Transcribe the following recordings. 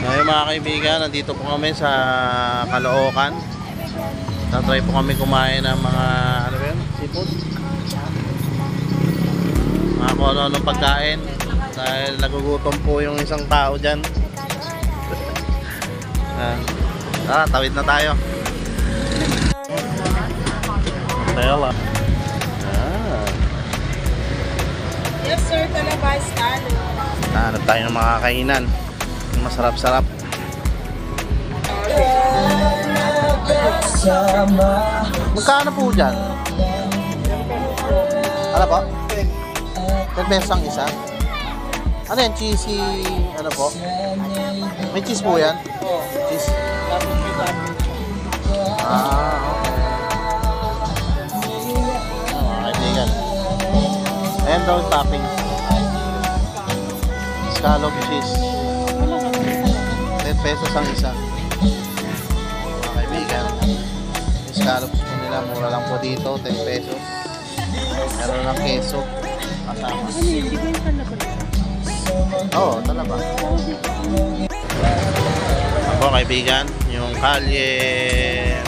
Ngayon mga kaibigan, nandito po kami sa Caloocan. Tatry po kami kumain ng mga ano ba yun? Seafood? Mga kung ano-anong pagkain. Dahil nagugutom po yung isang tao dyan. Tara, tawid na tayo. Tayo lang. Yes sir, talabas talo. Hanap tayo ng mga kainan. Masarap-sarap. Magkano po dyan? Ano po? 10 pesos ang isa? Ano yan? Cheesy... Ano po? May cheese po yan? Cheese? Ah, okay. Mga kaibigan. Ayan daw yung topping. Scallop cheese. 10 pesos ang isa. Mga kaibigan. Yung scallops po nila, mura lang po dito. 10 pesos. Meron ng keso. Kasama. Ano yun? Di ba yung talaba? Oo, talaba. Ako kaibigan, yung Kalye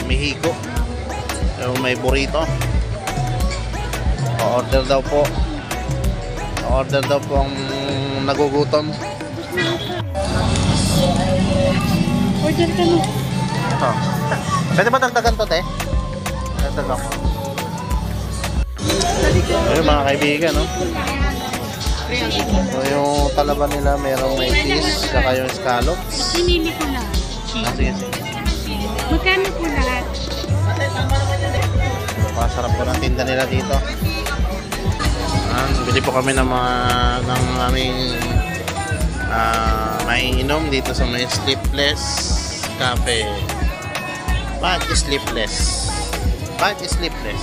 Mexico. Yung may burrito. O-order daw po. O-order daw po ang nagugutom. Order ka mo. Ito. Pwede ba dagdagan to, te? Dagdagan ko. Ayun mga kaibigan, no? So yung talaba nila, merong may cheese, saka yung scallops. Pinili ko lahat. Sige, sige. Magkano po lahat? Napakasarap po ng tinda nila dito. Bili po kami ng mga ng aming maiinom dito sa may Sleepless Cafe. Bakit Sleepless? Bakit Sleepless?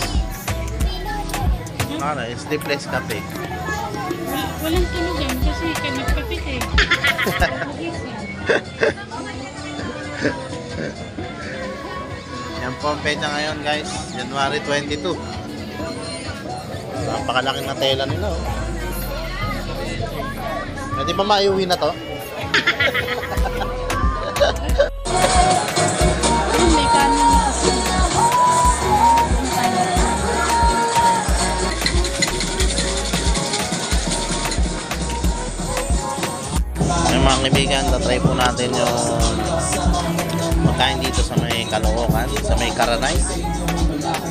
Ano, Sleepless Cafe. Walang tulog yan kasi kanagpapit eh. Yan po ang petsa ngayon guys, January 22. Napakalaki na tela nila, oh. Pwede ba maiuwi na to? May kanin na kasi. Yung mga kaibigan, tatry po natin yung magkain dito sa may Caloocan, sa may Karanay.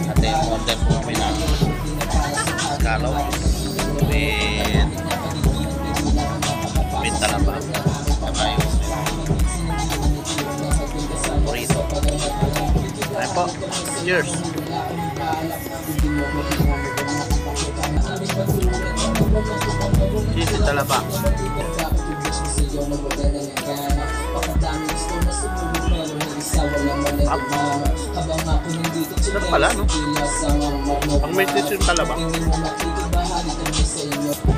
At yung order po kami na scallops with talaba. Saka yung burrito. Ay po, cheers! Cheesy talaba. Sarap pala, no? Ang may cheese yung talaba.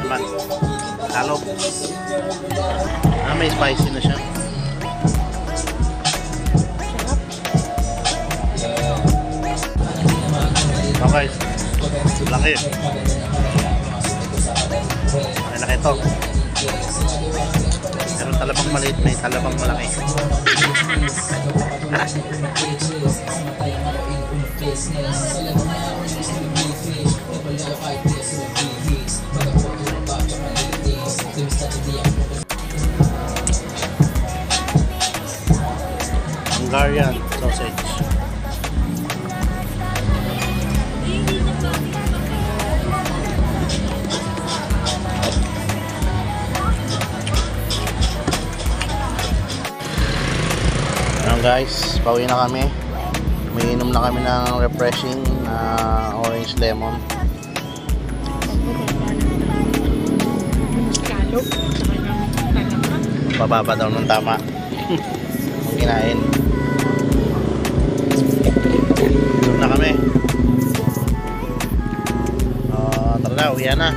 Naman, talop. May spicy na siya. Okay, laki. Ay, laki ito. Meron talabang maliit, may talabang malaki. Hungarian sausage. Guys, pauwi na kami. Umiinom na kami ng refreshing orange lemon. Scallop, saka ng talaba. Pababa daw ng tama. Kinain. Inom na kami. Tara na, uwi na.